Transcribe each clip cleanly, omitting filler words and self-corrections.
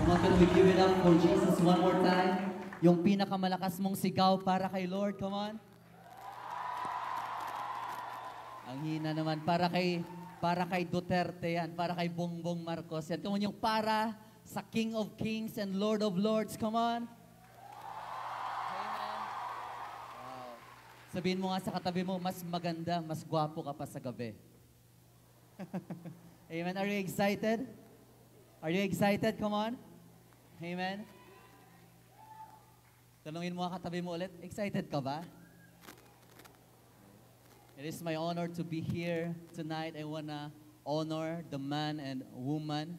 Come on, can we give it up for Jesus one more time? Yung pinakamalakas mong sigaw para kay Lord. Come on. Ang hina naman. Para kay Duterte yan. Para kay Bongbong Marcos yan. Come on, yung para sa King of Kings and Lord of Lords. Come on. Amen. Wow. Sabihin mo nga sa katabi mo, mas maganda, mas gwapo ka pa sa gabi. Amen. Are you excited? Are you excited? Come on. Amen. Tanungin mo nga katabi mo ulit, excited ka ba? It is my honor to be here tonight. I wanna honor the man and woman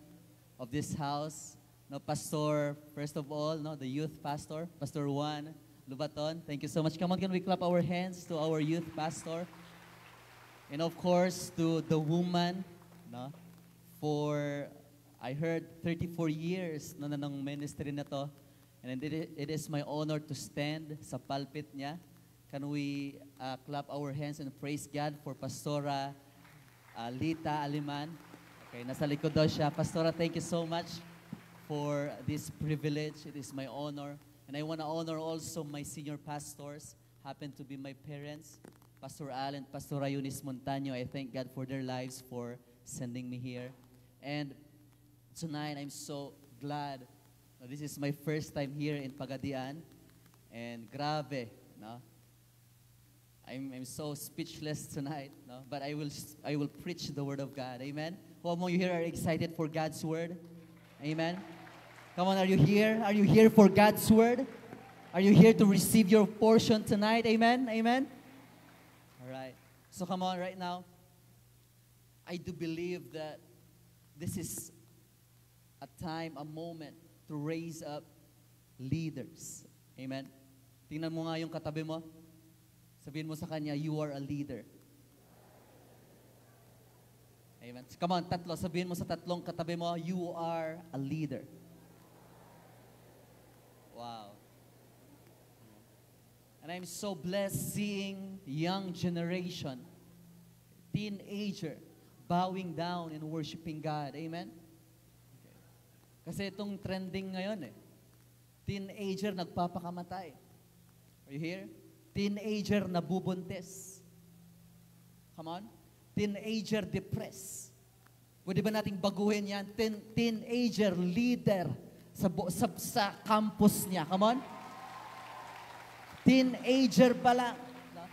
of this house. No, Pastor, first of all, no, the youth pastor, Pastor Juan Lubaton. Thank you so much. Come on, can we clap our hands to our youth pastor? And of course, to the woman, no, for, I heard, 34 years na ng ministry na to. And it is my honor to stand sa pulpit niya. Can we clap our hands and praise God for Pastora Lita Aliman? Okay, nasa likod daw siya. Pastora, thank you so much for this privilege. It is my honor. And I want to honor also my senior pastors, happen to be my parents, Pastor Al and Pastora Eunice Montaño. I thank God for their lives, for sending me here. And tonight, I'm so glad. This is my first time here in Pagadian. And grabe, no? I'm so speechless tonight, no? But I will preach the word of God. Amen. Who among you here are excited for God's word? Amen. Come on, are you here? Are you here for God's word? Are you here to receive your portion tonight? Amen. Amen. All right. So come on, right now. I do believe that this is a time, a moment to raise up leaders. Amen. Tingnan mo nga yung katabi mo. Sabihin mo sa kanya, you are a leader. Amen. Come on, tatlo. Sabihin mo sa tatlong katabi mo, you are a leader. Wow. And I'm so blessed seeing young generation, teenager, bowing down and worshiping God. Amen. Kasi itong trending ngayon teenager nagpapakamatay. Are you here? Teenager nabubuntis. Come on. Teenager depressed. Pwede ba nating baguhin yan? Teenager leader sa campus niya. Come on. Teenager pa lang. No?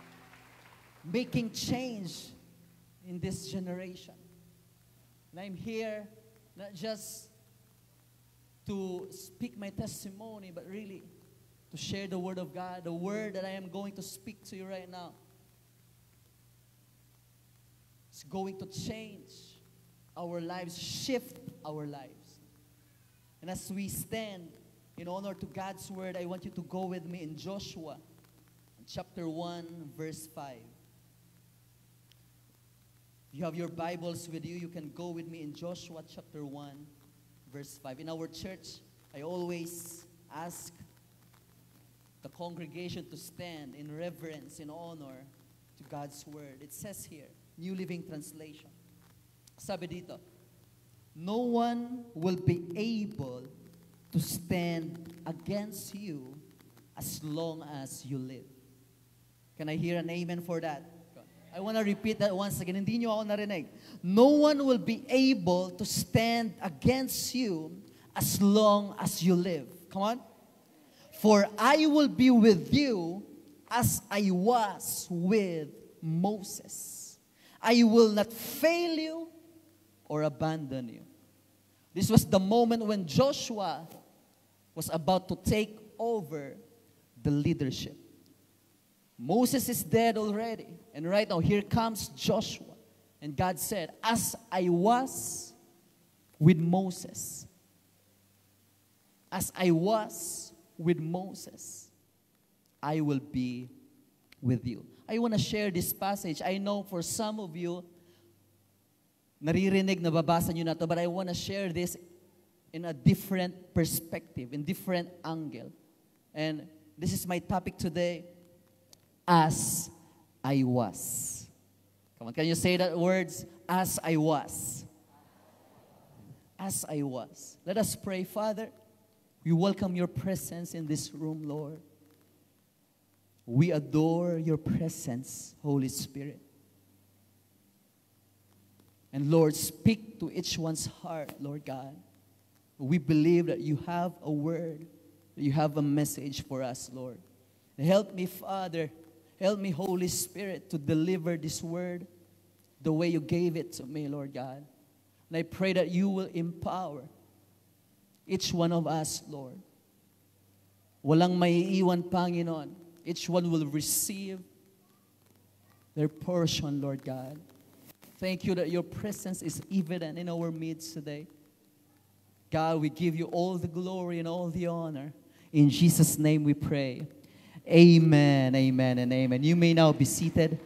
Making change in this generation. And I'm here not just to speak my testimony, but really to share the word of God, the word that I am going to speak to you right now. It's going to change our lives, shift our lives. And as we stand in honor to God's word, I want you to go with me in Joshua, chapter 1, verse 5. If you have your Bibles with you, you can go with me in Joshua chapter 1, verse 5. In our church, I always ask the congregation to stand in reverence, in honor to God's word. It says here, New Living Translation. Sabi dito, no one will be able to stand against you as long as you live. Can I hear an amen for that? I want to repeat that once again. Hindi nyo ako narinig. No one will be able to stand against you as long as you live. Come on. For I will be with you as I was with Moses. I will not fail you or abandon you. This was the moment when Joshua was about to take over the leadership. Moses is dead already. And right now, here comes Joshua. And God said, as I was with Moses, as I was with Moses, I will be with you. I want to share this passage. I know for some of you, naririnig, nababasa nyo na to, but I want to share this in a different perspective, in different angle. And this is my topic today, as I was. Come on, can you say that words? As I was. As I was. Let us pray. Father, We welcome your presence in this room, Lord. We adore your presence, Holy Spirit. And Lord, speak to each one's heart, Lord God. We believe that you have a word, that you have a message for us, Lord. Help me, Father. Help me, Holy Spirit, to deliver this word the way you gave it to me, Lord God. And I pray that you will empower each one of us, Lord. Walang maiiwan, Panginoon. Each one will receive their portion, Lord God. Thank you that your presence is evident in our midst today. God, we give you all the glory and all the honor. In Jesus' name we pray. Amen, amen, and amen. You may now be seated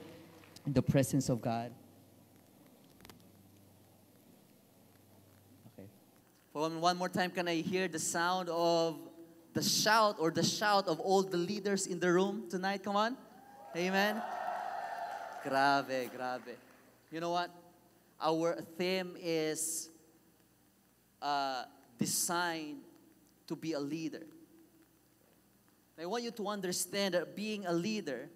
in the presence of God. Okay. One more time, can I hear the sound of the shout of all the leaders in the room tonight? Come on. Amen. Grabe, grabe. You know what? Our theme is designed to be a leader. I want you to understand that being a leader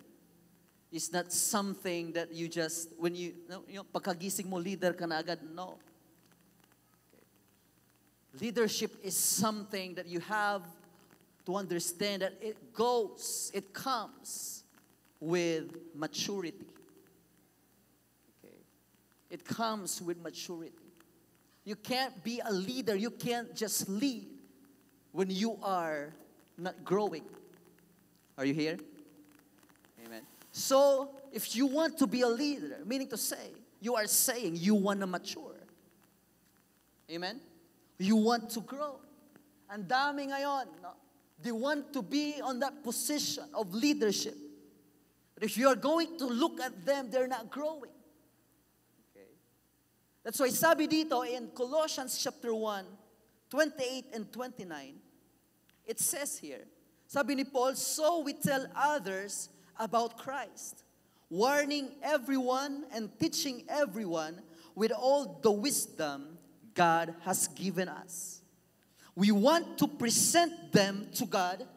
is not something that you just, when you know, pagkagising mo, leader ka na agad. No. Okay. Leadership is something that you have to understand that it comes with maturity. Okay. It comes with maturity. You can't be a leader. You can't just lead when you are not growing. Are you here? Amen. So, if you want to be a leader, meaning to say, you are saying you want to mature. Amen? You want to grow. Ang dami ngayon, no? They want to be on that position of leadership. But if you are going to look at them, they're not growing. Okay. That's why sabi dito in Colossians chapter 1, 28 and 29, it says here, sabi ni Paul, so we tell others about Christ, warning everyone and teaching everyone with all the wisdom God has given us. We want to present them to God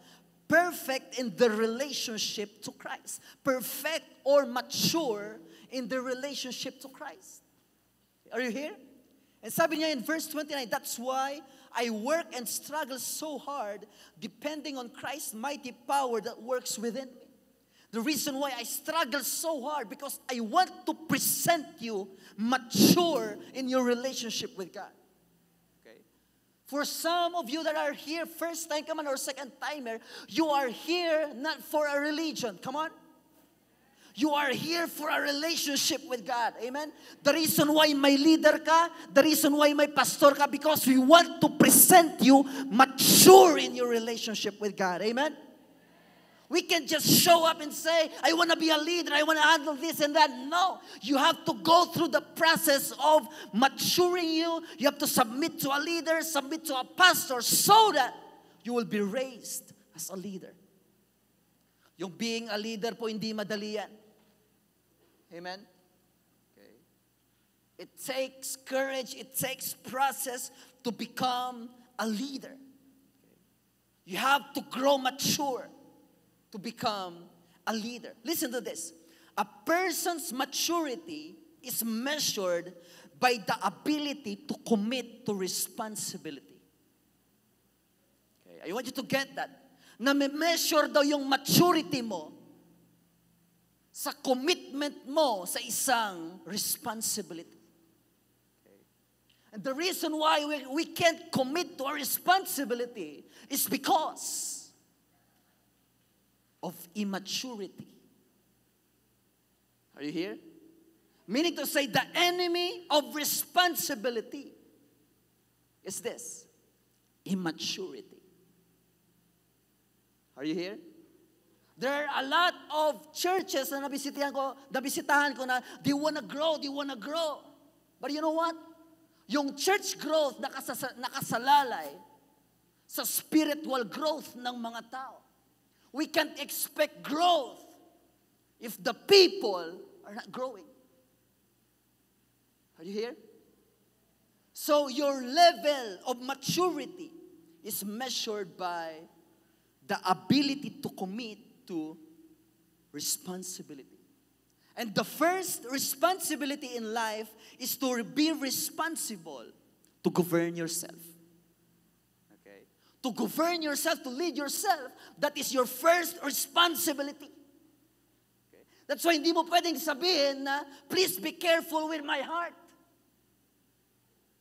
perfect in the relationship to Christ. Perfect or mature in the relationship to Christ. Are you here? And sabi niya in verse 29, that's why I work and struggle so hard depending on Christ's mighty power that works within me. The reason why I struggle so hard because I want to present you mature in your relationship with God. Okay? For some of you that are here, first time come on or second timer, you are here not for a religion. Come on. You are here for a relationship with God. Amen? The reason why may leader ka, the reason why may pastor ka, because we want to present you mature in your relationship with God. Amen? We can just show up and say, I want to be a leader, I want to handle this and that. No. You have to go through the process of maturing you. You have to submit to a leader, submit to a pastor, so that you will be raised as a leader. Yung being a leader po, hindi madali yan. Amen? Okay. It takes courage, it takes process to become a leader. Okay. You have to grow mature to become a leader. Listen to this. A person's maturity is measured by the ability to commit to responsibility. Okay. I want you to get that. Na me-measure daw yung maturity mo sa commitment mo sa isang responsibility. Okay. And the reason why we can't commit to our responsibility is because of immaturity. Are you here? Meaning to say the enemy of responsibility is this, immaturity. Are you here? There are a lot of churches na nabisitahan ko na they want to grow. But you know what? Yung church growth nakasalalay sa spiritual growth ng mga tao. We can't expect growth if the people are not growing. Are you here? So your level of maturity is measured by the ability to commit to responsibility. And the first responsibility in life is to be responsible to govern yourself. Okay? To govern yourself, to lead yourself, that is your first responsibility. Okay? That's why hindi mo pwedeng sabihin na, please be careful with my heart.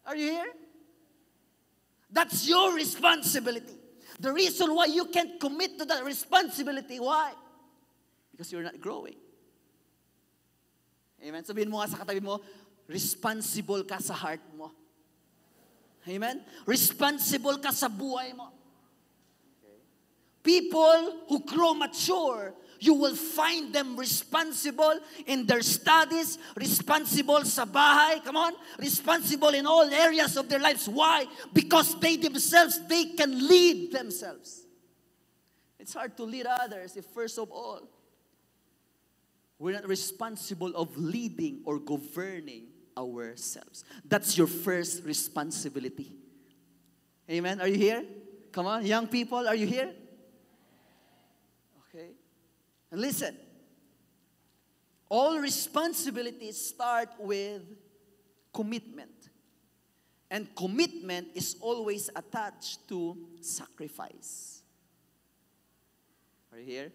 Are you here? That's your responsibility. The reason why you can't commit to that responsibility, why? Because you're not growing. Amen? Sabihin mo nga sa katabi mo, responsible ka sa heart mo. Amen? Responsible ka sa buhay mo. Okay. People who grow mature, you will find them responsible in their studies, responsible sa bahay, come on, responsible in all areas of their lives. Why? Because they themselves, they can lead themselves. It's hard to lead others if first of all, we're not responsible of leading or governing ourselves. That's your first responsibility. Amen? Are you here? Come on, young people, are you here? Okay. And listen, all responsibilities start with commitment. And commitment is always attached to sacrifice. Are you here?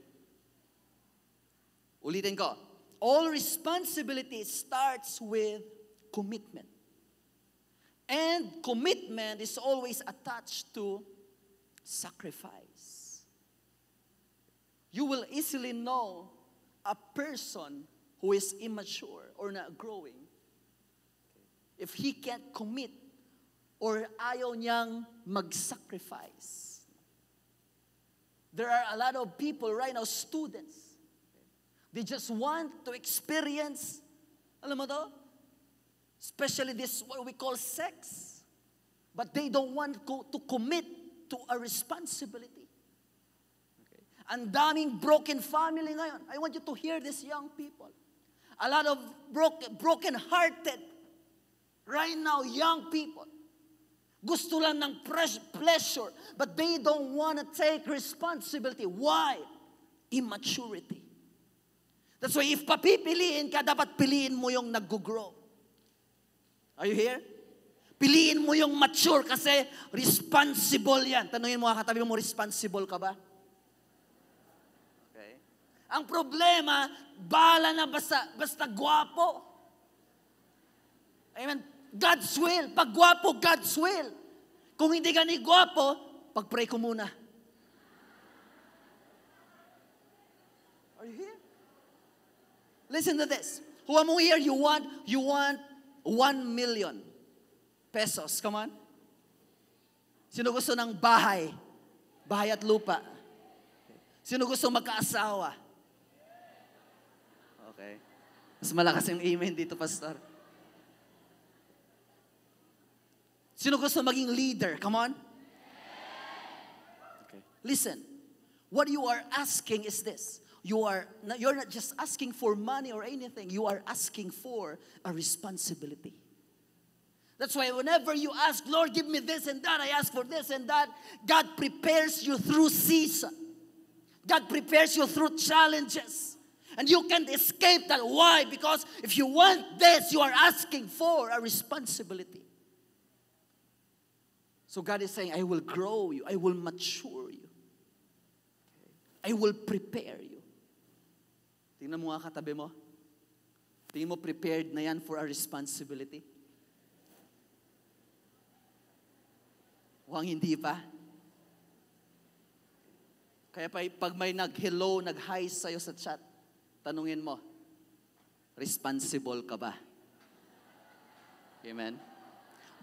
Ulitin ko. All responsibility starts with commitment. And commitment is always attached to sacrifice. You will easily know a person who is immature or not growing if he can't commit or ayaw niyang mag-sacrifice. There are a lot of people right now, students, they just want to experience, alam mo to? Especially this, what we call sex. But they don't want to commit to a responsibility. Okay. Ang daming broken family ngayon. I want you to hear this, young people. A lot of broken-hearted, right now, young people. Gusto lang ng pleasure, but they don't want to take responsibility. Why? Immaturity. That's why if papipiliin ka, dapat piliin mo yung nag-grow. Are you here? Piliin mo yung mature kasi responsible yan. Tanungin mo nga katabi mo, responsible ka ba? Okay. Ang problema, bala na basta gwapo. Amen. God's will. Pag gwapo, God's will. Kung hindi ka ni gwapo, pag-pray ko muna. Are you here? Listen to this. Who among here you want 1 million pesos? Come on. Sino gusto ng bahay? Bahay at lupa. Sino gusto magkaasawa? Okay. Mas malakas yung amen dito, pastor. Sino gusto maging leader? Come on. Okay. Listen. What you are asking is this. You're not just asking for money or anything. You are asking for a responsibility. That's why whenever you ask, Lord, give me this and that, I ask for this and that, God prepares you through season. God prepares you through challenges. And you can't escape that. Why? Because if you want this, you are asking for a responsibility. So God is saying, I will grow you. I will mature you. I will prepare you. Tingnan mo nga katabi mo. Tingnan mo prepared na yan for a responsibility. Huwag hindi pa. Kaya pag may nag-hello, nag-hi sa'yo sa chat, tanungin mo, responsible ka ba? Amen?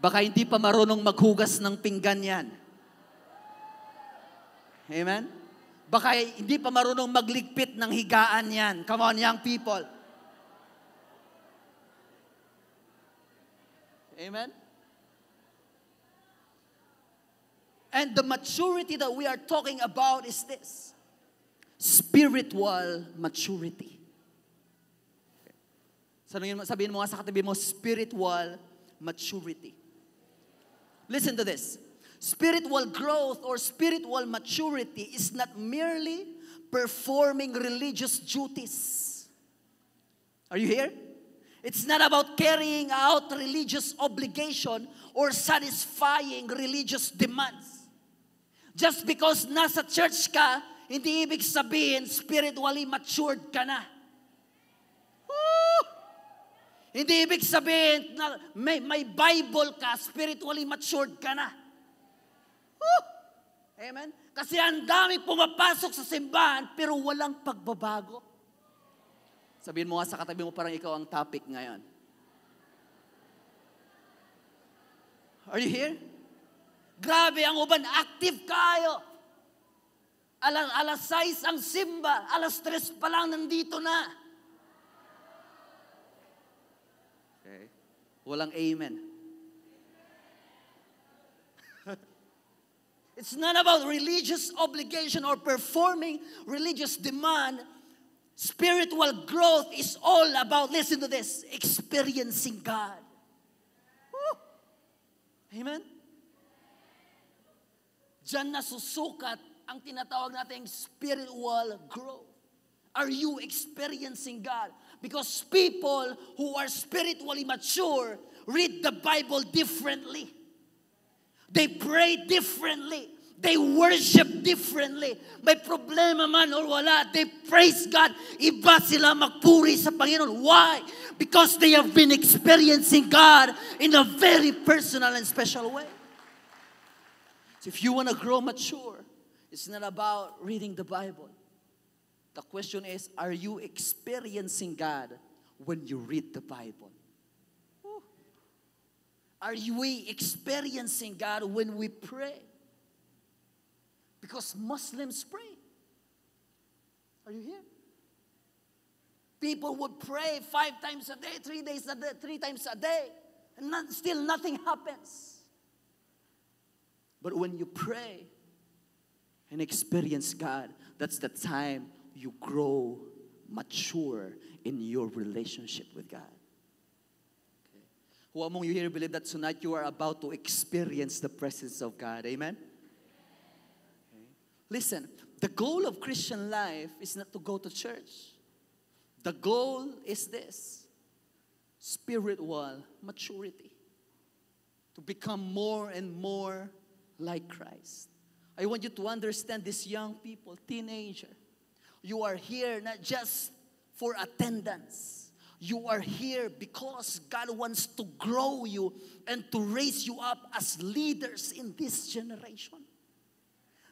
Baka hindi pa marunong maghugas ng pinggan yan. Amen? Baka hindi pa marunong magligpit ng higaan yan. Come on, young people. Amen? And the maturity that we are talking about is this. Spiritual maturity. Sabihin mo nga sa katabi mo, spiritual maturity. Listen to this. Spiritual growth or spiritual maturity is not merely performing religious duties. Are you here? It's not about carrying out religious obligation or satisfying religious demands. Just because nasa church ka, hindi ibig sabihin spiritually matured ka na. Woo! Hindi ibig sabihin na may Bible ka, spiritually matured ka na. Woo! Amen? Kasi ang dami pumapasok sa simbahan pero walang pagbabago. Sabihin mo nga sa katabi mo, parang ikaw ang topic ngayon. Are you here? Grabe, ang uban, active kayo. Alas 6 ang simba, alas 3 pa lang nandito na. Okay. Walang amen. It's not about religious obligation or performing religious demand. Spiritual growth is all about, listen to this, experiencing God. Woo! Amen? Diyan nasusukat ang tinatawag nating spiritual growth. Are you experiencing God? Because people who are spiritually mature read the Bible differently. They pray differently. They worship differently. May problema man or wala, they praise God. Iba sila magpuri sa Panginoon. Why? Because they have been experiencing God in a very personal and special way. So if you want to grow mature, it's not about reading the Bible. The question is, are you experiencing God when you read the Bible? Woo. Are we experiencing God when we pray? Because Muslims pray. Are you here? People would pray 5 times a day, 3 days a day, 3 times a day, and still nothing happens. But when you pray and experience God, that's the time you grow mature in your relationship with God. Okay. Who among you here believe that tonight you are about to experience the presence of God? Amen? Listen, the goal of Christian life is not to go to church. The goal is this, spiritual maturity. To become more and more like Christ. I want you to understand this, young people, teenager. You are here not just for attendance. You are here because God wants to grow you and to raise you up as leaders in this generation.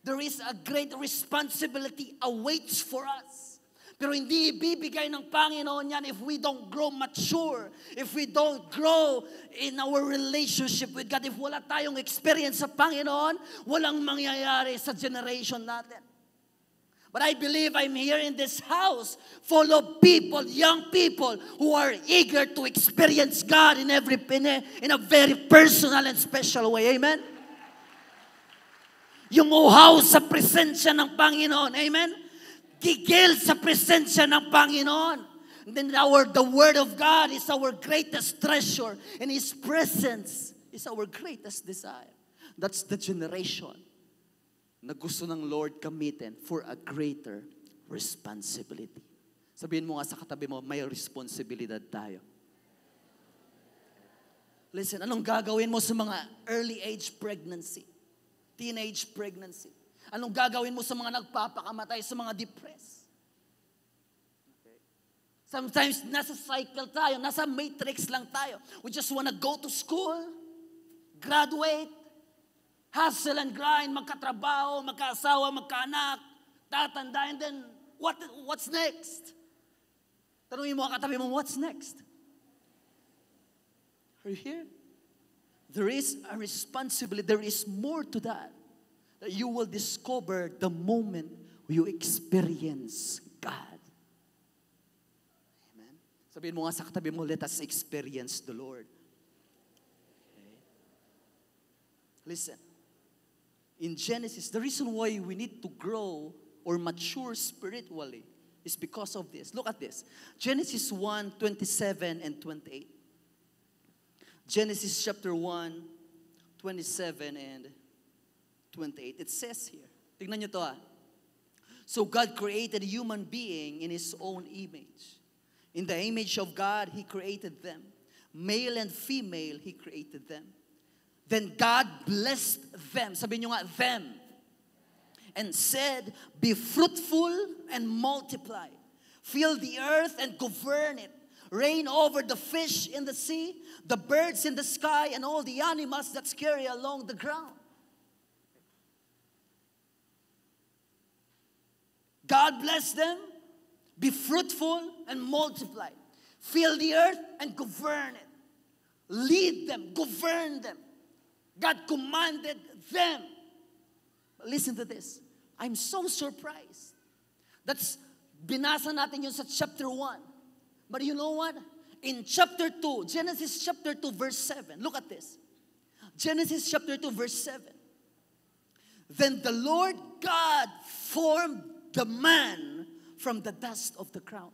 There is a great responsibility awaits for us. Pero hindi ibibigay ng Panginoon yan if we don't grow mature, if we don't grow in our relationship with God, if wala tayong experience sa Panginoon, walang mangyayari sa generation natin. But I believe I'm here in this house full of people, young people, who are eager to experience God in a very personal and special way. Amen? Yung uhaw sa presensya ng Panginoon. Amen? Gigil sa presensya ng Panginoon. And then the Word of God is our greatest treasure. And His presence is our greatest desire. That's the generation na gusto ng Lord gamitin for a greater responsibility. Sabihin mo nga sa katabi mo, may responsibilidad tayo. Listen, anong gagawin mo sa mga early age pregnancy? Teenage pregnancy. Anong gagawin mo sa mga nagpapakamatay, sa mga depressed? Okay. Sometimes, nasa cycle tayo, nasa matrix lang tayo. We just wanna go to school, graduate, hustle and grind, magkatrabaho, magkaasawa, magkaanak, tatanda, and then, what's next? Tanungin mo ang katabi mo, what's next? Are you here? There is a responsibility. There is more to that you will discover the moment you experience God. Amen? Sabihin mo nga sa katabi mo, let us experience the Lord. Okay. Listen. In Genesis, the reason why we need to grow or mature spiritually is because of this. Look at this. Genesis 1:27 and 28. Genesis chapter 1, 27 and 28. It says here, tignan nyo to ah. So God created a human being in His own image. In the image of God, He created them. Male and female, He created them. Then God blessed them. Sabihin nyo nga, them. And said, be fruitful and multiply. Fill the earth and govern it. Reign over the fish in the sea, the birds in the sky, and all the animals that scurry along the ground. God bless them. Be fruitful and multiply. Fill the earth and govern it. Lead them, govern them. God commanded them. But listen to this. I'm so surprised. That's, binasa natin yun sa chapter 1. But you know what? In chapter 2, Genesis chapter 2 verse 7. Look at this. Genesis chapter 2 verse 7. Then the Lord God formed the man from the dust of the ground.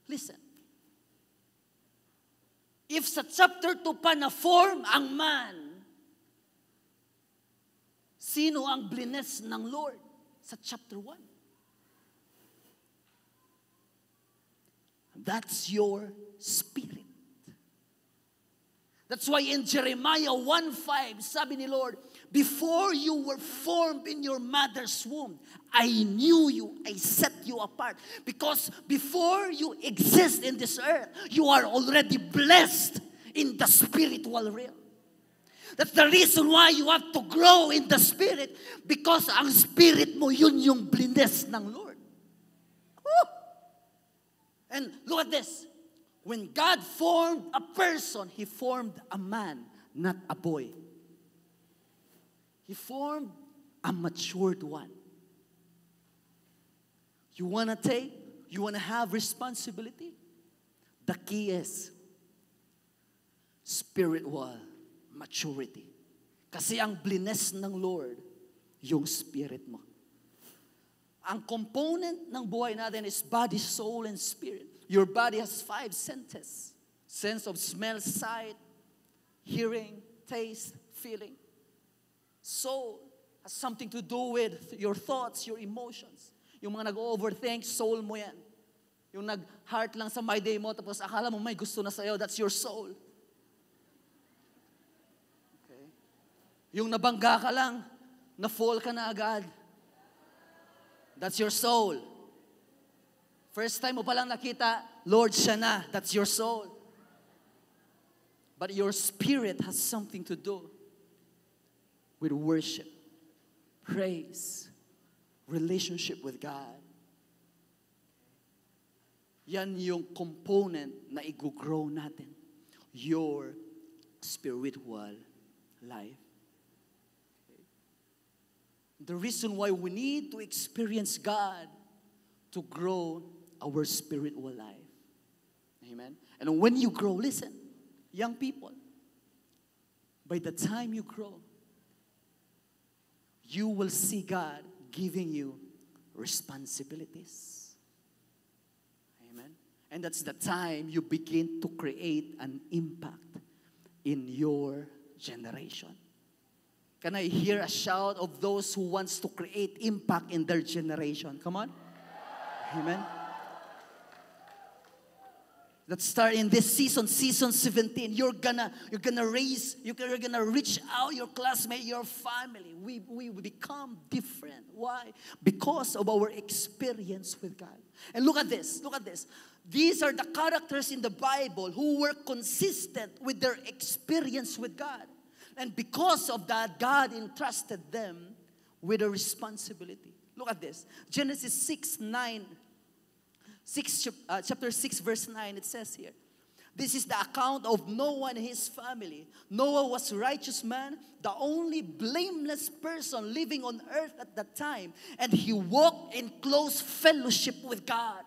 Listen. If sa chapter 2 pa na-form ang man, sino ang blines ng Lord sa chapter 1? That's your spirit. That's why in Jeremiah 1:5, sabi ni Lord, before you were formed in your mother's womb, I knew you, I set you apart. Because before you exist in this earth, you are already blessed in the spiritual realm. That's the reason why you have to grow in the spirit, because ang spirit mo, yun yung blines ng Lord. Woo! And look at this. When God formed a person, He formed a man, not a boy. He formed a matured one. You want to take, you want to have responsibility? The key is spiritual maturity. Kasi ang blines ng Lord, yung spirit mo. Ang component ng buhay natin is body, soul, and spirit. Your body has 5 senses. Sense of smell, sight, hearing, taste, feeling. Soul has something to do with your thoughts, your emotions. Yung mga nag-overthink, soul mo yan. Yung nag-heart lang sa my day mo, tapos akala mo may gusto na sa'yo, that's your soul. Okay. Yung nabangga ka lang, na-fall ka na agad, that's your soul. First time mo palang nakita, Lord, siya na. That's your soul. But your spirit has something to do with worship, praise, relationship with God. Yan yung component na i-grow natin. Your spiritual life. The reason why we need to experience God to grow our spiritual life. Amen? And when you grow, listen, young people, by the time you grow, you will see God giving you responsibilities. Amen? And that's the time you begin to create an impact in your generation. Can I hear a shout of those who wants to create impact in their generation? Come on. Amen. Let's start in this season 17. You're gonna reach out your classmate, your family. We become different. Why? Because of our experience with God. And look at this. These are the characters in the Bible who were consistent with their experience with God. And because of that, God entrusted them with a responsibility. Look at this. Genesis 6:9. Chapter 6 verse 9, it says here, this is the account of Noah and his family. Noah was a righteous man, the only blameless person living on earth at that time. And he walked in close fellowship with God.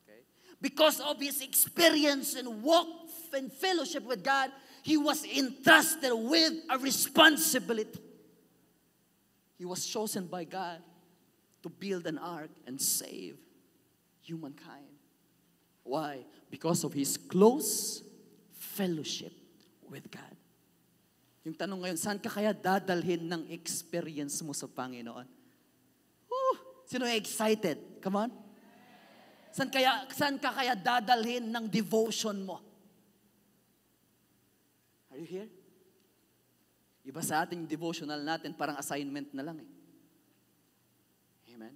Okay. Because of his experience and walk in fellowship with God, he was entrusted with a responsibility. He was chosen by God to build an ark and save humankind. Why? Because of his close fellowship with God. Yung tanong ngayon, saan ka kaya dadalhin ng experience mo sa Panginoon? Sino excited? Come on. Saan ka kaya dadalhin ng devotion mo? Are you here? Iba sa ating devotional natin, parang assignment na lang eh. Amen?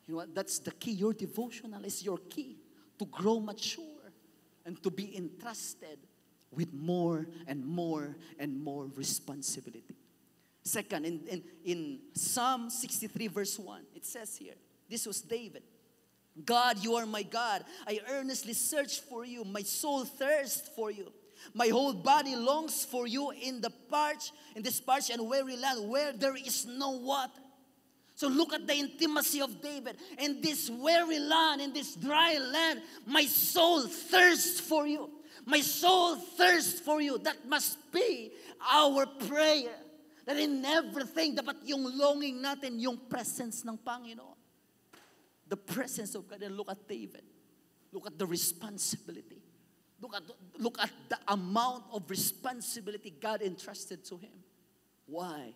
You know what? That's the key. Your devotional is your key to grow mature and to be entrusted with more and more and more responsibility. Second, in Psalm 63 verse 1, it says here, this was David. God, you are my God. I earnestly search for you. My soul thirsts for you. My whole body longs for you in this parched and weary land where there is no water. So look at the intimacy of David. In this weary land, in this dry land, my soul thirsts for you. My soul thirsts for you. That must be our prayer. That in everything, dapat yung longing natin, yung presence ng Panginoon. The presence of God. And look at David. Look at the responsibility. Look at the amount of responsibility God entrusted to him. Why?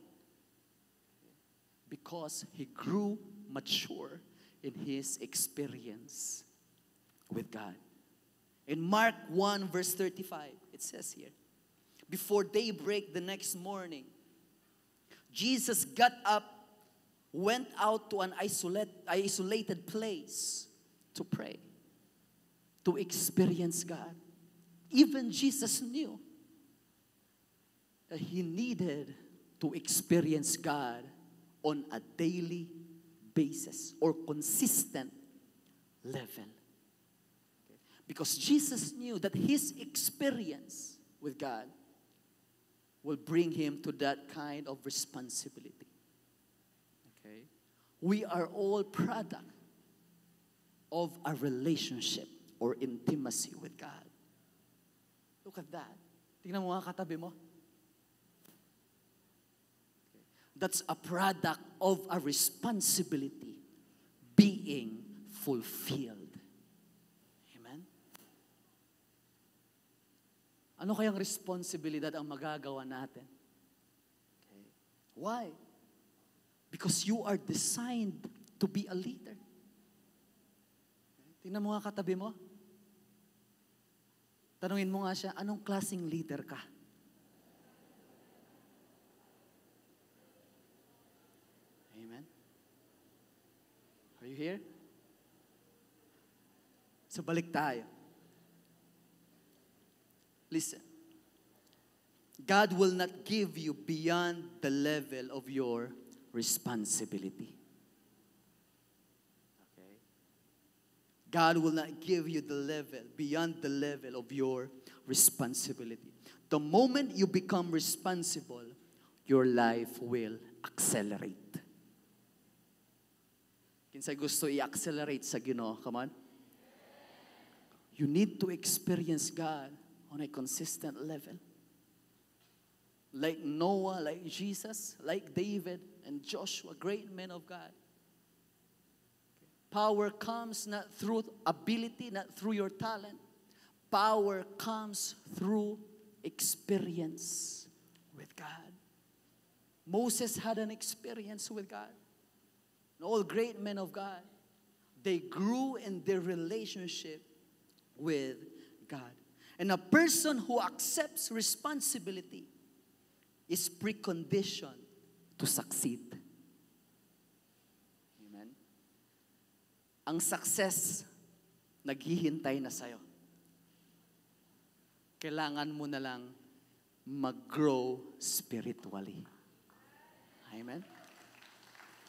Because he grew mature in his experience with God. In Mark 1 verse 35, it says here, before daybreak the next morning, Jesus got up, went out to an isolated place to pray, to experience God. Even Jesus knew that he needed to experience God on a daily basis or consistent level. Because Jesus knew that his experience with God will bring him to that kind of responsibility. Okay? We are all product of a relationship or intimacy with God. Look at that. Tingnan mo nga katabi mo. That's a product of a responsibility being fulfilled. Amen? Ano kayang responsibilidad ang magagawa natin? Okay. Why? Because you are designed to be a leader. Tingnan mo nga katabi mo. Tanungin mo nga siya, anong klaseng leader ka? Amen? Are you here? So balik tayo. Listen. God will not give you beyond the level of your responsibility. God will not give you the level, beyond the level of your responsibility. The moment you become responsible, your life will accelerate. Kinsay gusto i-accelerate sa Ginoo? Come on. You need to experience God on a consistent level. Like Noah, like Jesus, like David and Joshua, great men of God. Power comes not through ability, not through your talent. Power comes through experience with God. Moses had an experience with God. And all great men of God, they grew in their relationship with God. And a person who accepts responsibility is preconditioned to succeed. Ang success, naghihintay na sa'yo. Kailangan mo na lang mag-grow spiritually. Amen?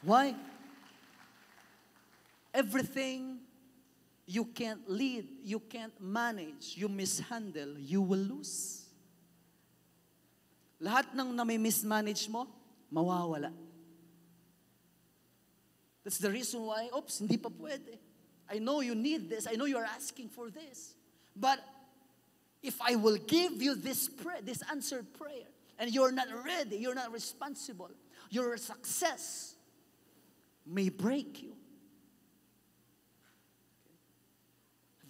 Why? Everything you can't lead, you can't manage, you mishandle, you will lose. Lahat ng nami-mismanage mo, mawawala. That's the reason why, hindi pa pwede. I know you need this. I know you're asking for this. But if I will give you this answered prayer, and you're not ready, you're not responsible, your success may break you.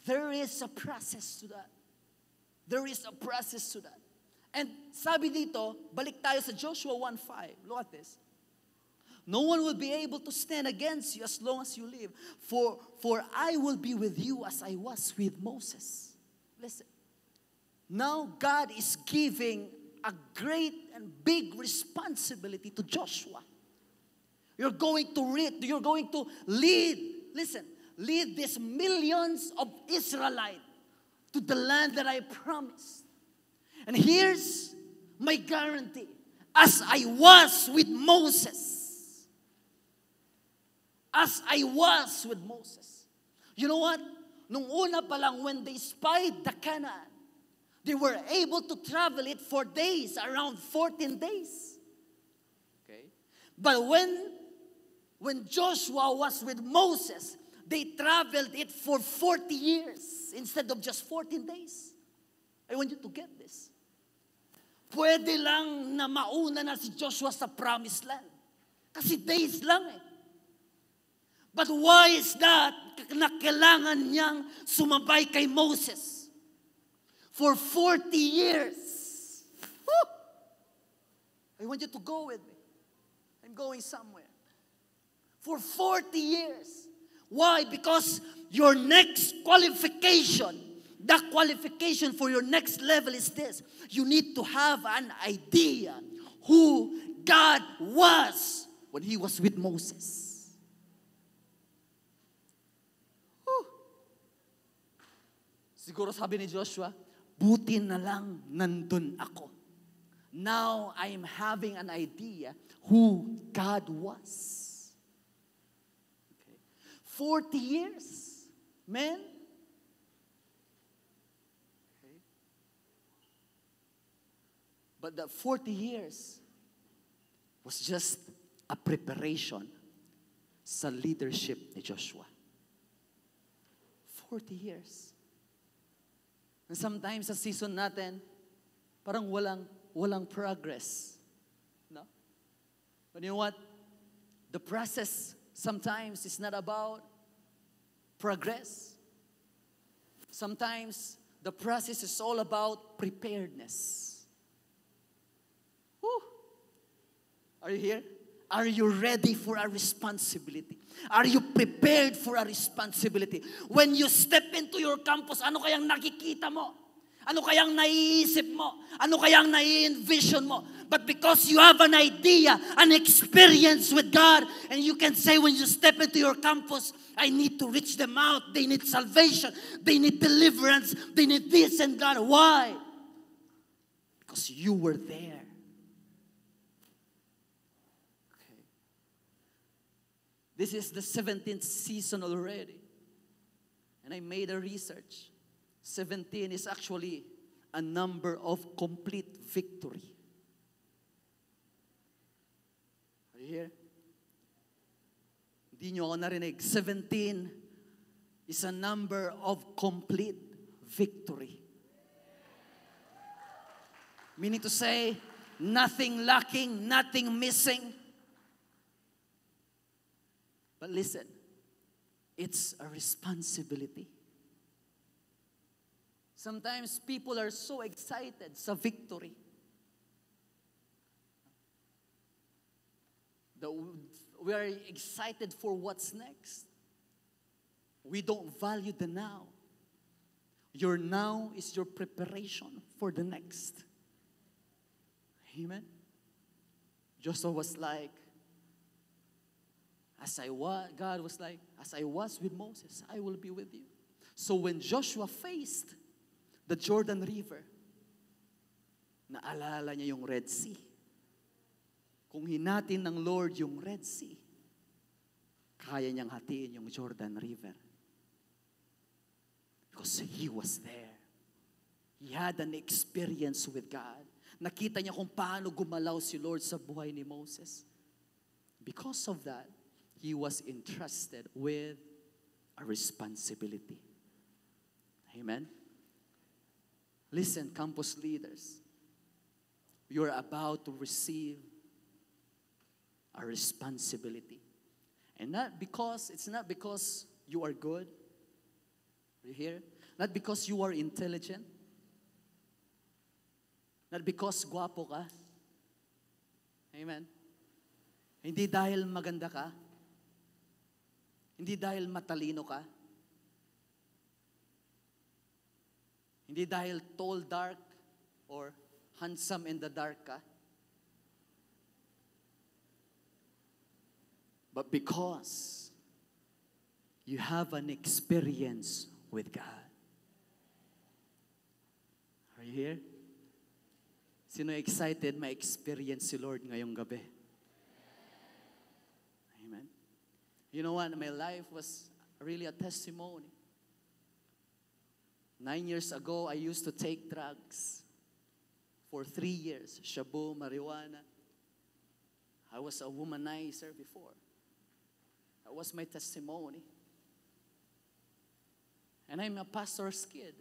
There is a process to that. There is a process to that. And sabi dito, balik tayo sa Joshua 1:5. Look at this. No one will be able to stand against you as long as you live. For I will be with you as I was with Moses. Listen. Now God is giving a great and big responsibility to Joshua. You're going to lead, listen, lead these millions of Israelites to the land that I promised. And here's my guarantee. As I was with Moses. As I was with Moses. You know what? Nung una pa lang, when they spied the Canaan, they were able to travel it for days, around 14 days. Okay? But when Joshua was with Moses, they traveled it for 40 years instead of just 14 days. I want you to get this. Pwede lang na mauna na si Joshua sa promised land. Kasi days lang eh. But why is that na kailangan niyang sumabay kay Moses? For 40 years. Woo! I want you to go with me. I'm going somewhere. For 40 years. Why? Because your next qualification, the qualification for your next level is this. You need to have an idea who God was when He was with Moses. Siguro sabi ni Joshua, buti na lang nandun ako. Now I am having an idea who God was. Okay. 40 years, man. Okay. But the 40 years was just a preparation sa leadership ni Joshua. 40 years. And sometimes sa season natin, parang walang progress. No? But you know what? The process sometimes is not about progress. Sometimes the process is all about preparedness. Woo! Are you here? Are you ready for a responsibility? Are you prepared for a responsibility? When you step into your campus, ano kayang nakikita mo? Ano kayang naiisip mo? Ano kayang nai-envision mo? But because you have an idea, an experience with God, and you can say when you step into your campus, I need to reach them out. They need salvation. They need deliverance. They need this and that. Why? Because you were there. This is the 17th season already. And I made a research. 17 is actually a number of complete victory. Are you here? Hindi nyo ako narinig. 17 is a number of complete victory. Meaning to say, nothing lacking, nothing missing. But listen, it's a responsibility. Sometimes people are so excited sa victory. We are excited for what's next. We don't value the now. Your now is your preparation for the next. Amen? Joshua was like, God was like, as I was with Moses, I will be with you. So when Joshua faced the Jordan River, naalala niya yung Red Sea. Kung hinatin ng Lord yung Red Sea, kaya niyang hatiin yung Jordan River. Because He was there. He had an experience with God. Nakita niya kung paano gumalaw si Lord sa buhay ni Moses. Because of that, he was entrusted with a responsibility. Amen? Listen, campus leaders. You're about to receive a responsibility. And it's not because you are good. Are you here? Not because you are intelligent. Not because gwapo ka. Amen. Hindi dahil maganda ka. Hindi dahil matalino ka. Hindi dahil tall, dark, or handsome in the dark ka. But because you have an experience with God. Are you here? Sino excited ma-experience si Lord ngayong gabi? Amen. You know what? My life was really a testimony. 9 years ago, I used to take drugs. For 3 years, shabu, marijuana. I was a womanizer before. That was my testimony. And I'm a pastor's kid.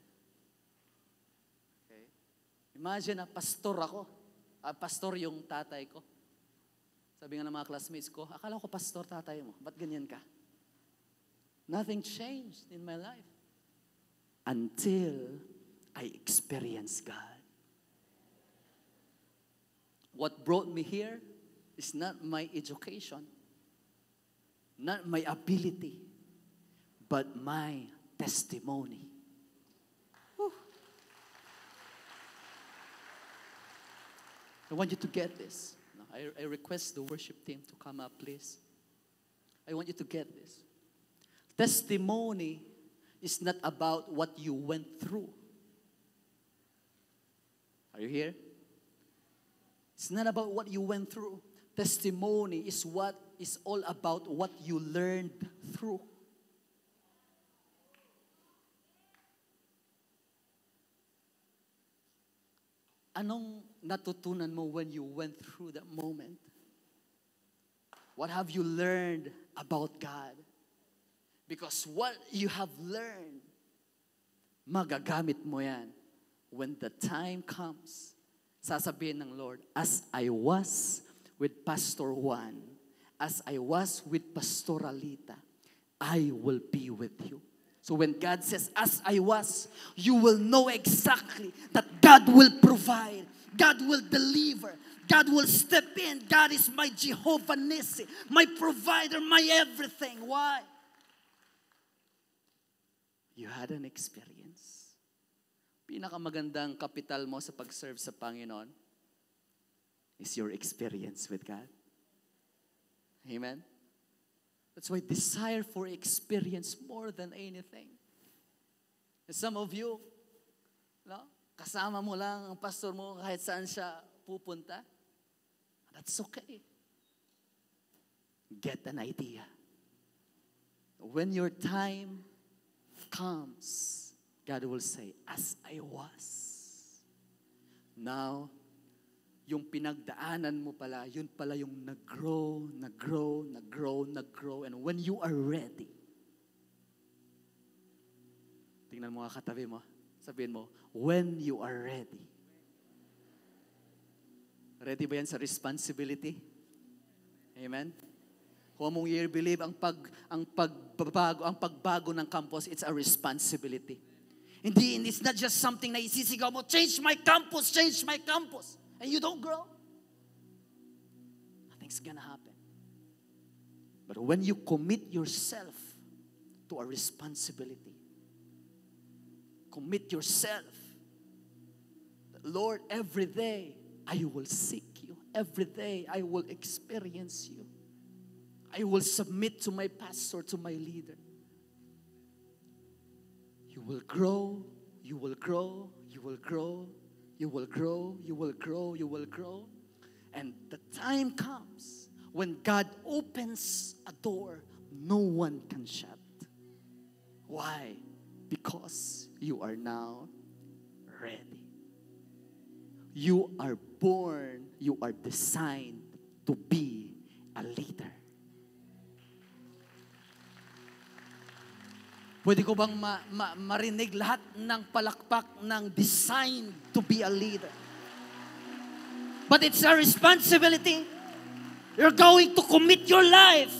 Okay? Imagine, pastor ako. Pastor yung tatay ko. Sabi nga ng mga classmates ko, akala ko pastor tatay mo. Ba't ganyan ka? Nothing changed in my life. Until I experienced God. What brought me here is not my education, not my ability, but my testimony. Whew. I want you to get this. I request the worship team to come up, please. I want you to get this. Testimony is not about what you went through. Are you here? It's not about what you went through. Testimony is all about what you learned through. Anong natutunan mo when you went through that moment? What have you learned about God? Because what you have learned, magagamit mo yan. When the time comes, sasabihin ng Lord, as I was with Pastor Juan, as I was with Pastor Alita, I will be with you. So when God says, as I was, you will know exactly that God will provide, God will deliver, God will step in. God is my Jehovah Nissi, my provider, my everything. Why? You had an experience. Pinakamagandang kapital mo sa pag-serve sa Panginoon is your experience with God. Amen? That's why desire for experience more than anything. And some of you, no, kasama mo lang ang pastor mo kahit saan siya pupunta. That's okay. Get an idea. When your time comes, God will say, as I was. Now, yung pinagdaanan mo pala, yun pala yung nag-grow. And when you are ready, tingnan mo nga katabi mo, sabihin mo, when you are ready. Ready ba yan sa responsibility? Amen? Kung mong year believe, ang pagbago ng campus, it's a responsibility. Hindi, it's not just something na isisigaw mo, change my campus, and you don't grow. Nothing's gonna happen. But when you commit yourself to a responsibility, commit yourself, Lord, every day I will seek you. Every day I will experience you. I will submit to my pastor, to my leader. You will grow, you will grow, you will grow, you will grow, you will grow, you will grow. And the time comes when God opens a door no one can shut. Why? Because you are now ready. You are born, you are designed to be a leader. Pwede ko bang marinig lahat ng palakpak ng designed to be a leader? But it's a responsibility. You're going to commit your life.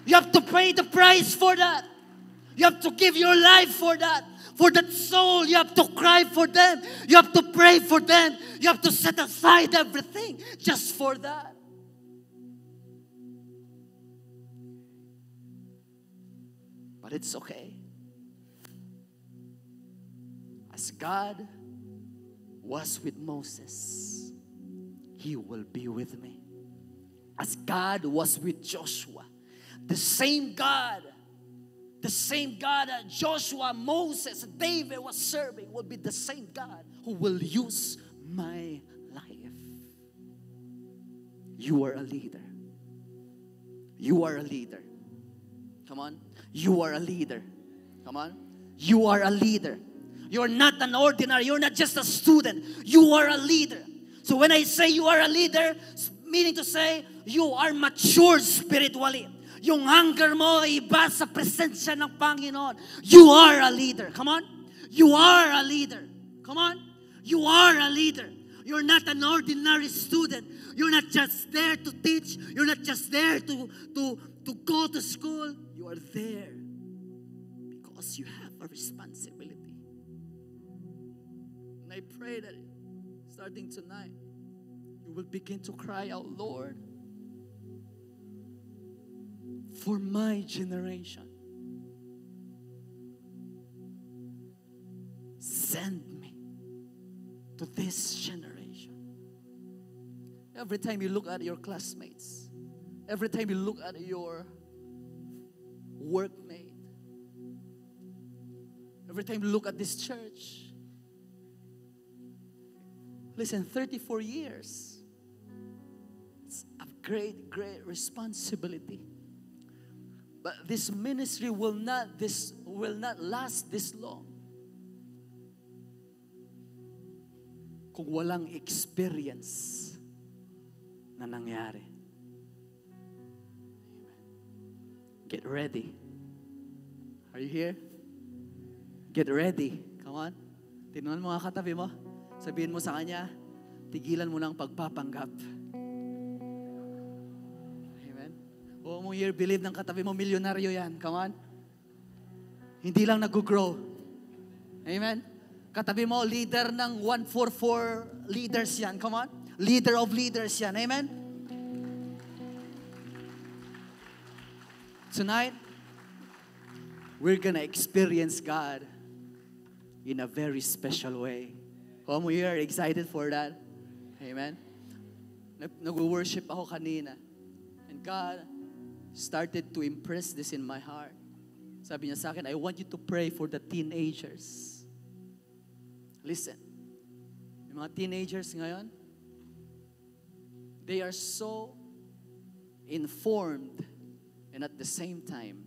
You have to pay the price for that. You have to give your life for that. For that soul, you have to cry for them. You have to pray for them. You have to set aside everything just for that. But it's okay. As God was with Moses, He will be with me. As God was with Joshua, the same God that Joshua, Moses, David was serving will be the same God who will use my life. You are a leader. You are a leader. Come on. You are a leader. Come on. You are a leader. You're not an ordinary. You're not just a student. You are a leader. So when I say you are a leader, meaning to say you are mature spiritually. Yung hunger mo iba sa presensya ng Panginoon. You are a leader. Come on. You are a leader. Come on. You are a leader. You're not an ordinary student. You're not just there to teach. You're not just there to go to school. You are there because you have a responsibility. And I pray that starting tonight, you will begin to cry out, Lord, for my generation, send me to this generation. Every time you look at your classmates, every time you look at your workmate, every time you look at this church, listen, 34 years, it's a great, great responsibility. But this ministry will not last this long kung walang experience na nangyari. Get ready. Are you here? Get ready. Come on. Tingnan mo mga katabi mo. Sabihin mo sa kanya, tigilan mo ng pagpapanggap. Amen? Huwag mo believe ng katabi mo, milyonaryo yan. Come on. Hindi lang nag-grow. Amen? Katabi mo, leader ng 144 leaders yan. Come on. Leader of leaders yan. Amen? Tonight, we're gonna experience God in a very special way. How many are excited for that? Amen? Nag-worship ako kanina. And God started to impress this in my heart. Sabi niya sa akin, I want you to pray for the teenagers. Listen. Yung mga teenagers ngayon, they are so informed and at the same time,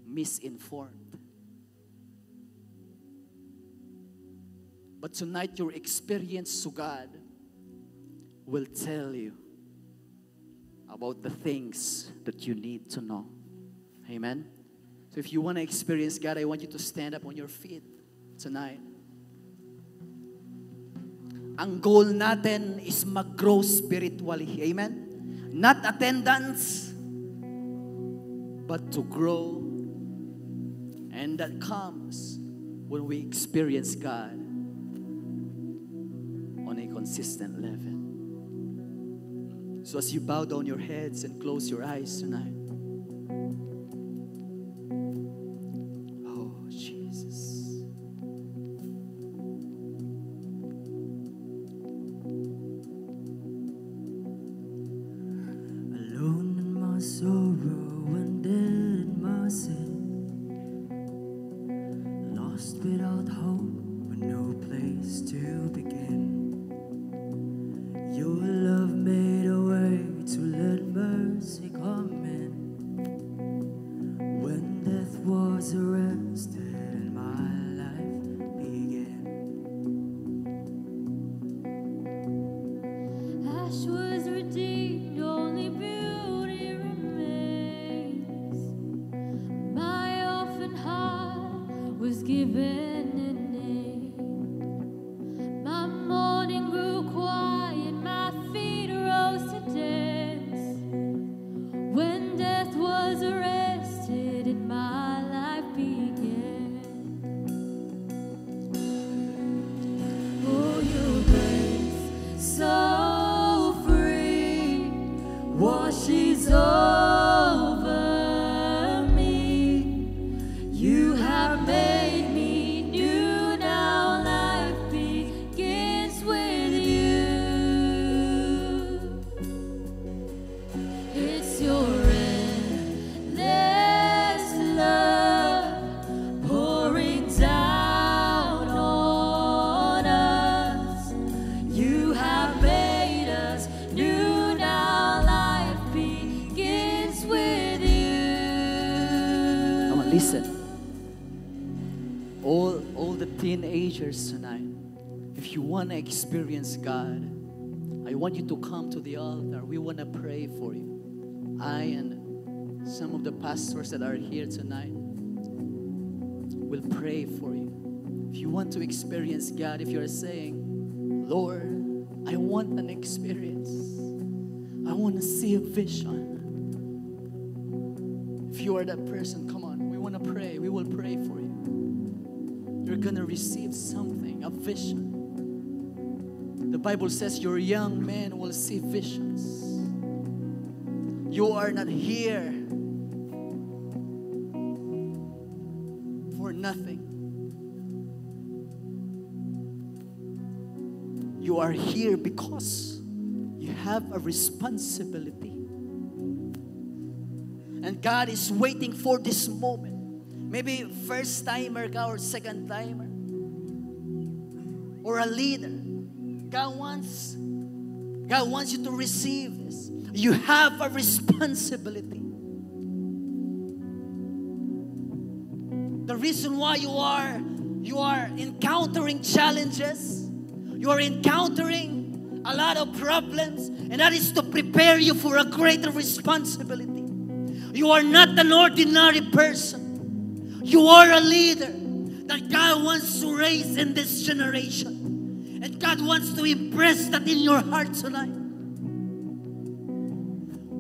misinformed. But tonight, your experience to God will tell you about the things that you need to know. Amen? So if you want to experience God, I want you to stand up on your feet tonight. Ang goal natin is mag-grow spiritually. Amen? Not attendance, but to grow. And that comes when we experience God on a consistent level. So as you bow down your heads and close your eyes tonight. Oh, Jesus. Alone in my sorrow and dead in my sin, lost without hope with no place to begin. Your love made a way to let mercy come in. on, listen. All the teenagers tonight, if you want to experience God, I want you to come to the altar. We want to pray for you. I and some of the pastors that are here tonight will pray for you. If you want to experience God, if you're saying, Lord, I want an experience. I want to see a vision. If you are that person, come on. We want to pray. We will pray for you. You're going to receive something, a vision. The Bible says your young men will see visions. You are not here for nothing. You are here because you have a responsibility. And God is waiting for this moment. Maybe first timer ka or second timer. Or a leader. God wants you to receive this. You have a responsibility. The reason why you are encountering challenges, you are encountering a lot of problems, and that is to prepare you for a greater responsibility. You are not an ordinary person. You are a leader that God wants to raise in this generation. And God wants to impress that in your heart tonight.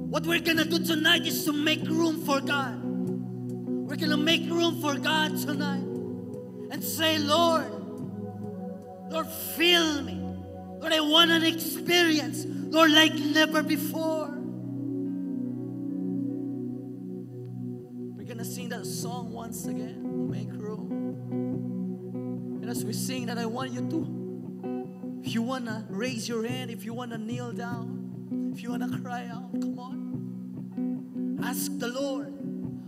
What we're going to do tonight is to make room for God. We're going to make room for God tonight. And say, Lord, fill me. Lord, I want an experience, Lord, like never before. We're going to sing that song once again, make room. And as we sing that, I want you to, if you want to raise your hand, if you want to kneel down, if you want to cry out, come on. Ask the Lord.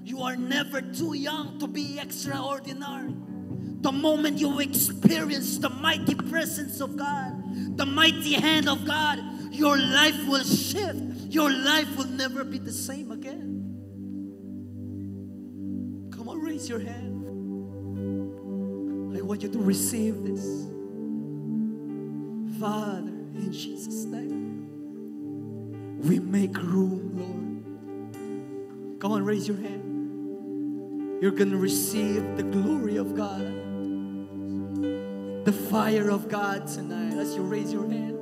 You are never too young to be extraordinary. The moment you experience the mighty presence of God, the mighty hand of God, your life will shift. Your life will never be the same again. Come on, raise your hand. I want you to receive this. Father, in Jesus' name, we make room, Lord. Come on, raise your hand. You're going to receive the glory of God, the fire of God tonight as you raise your hand.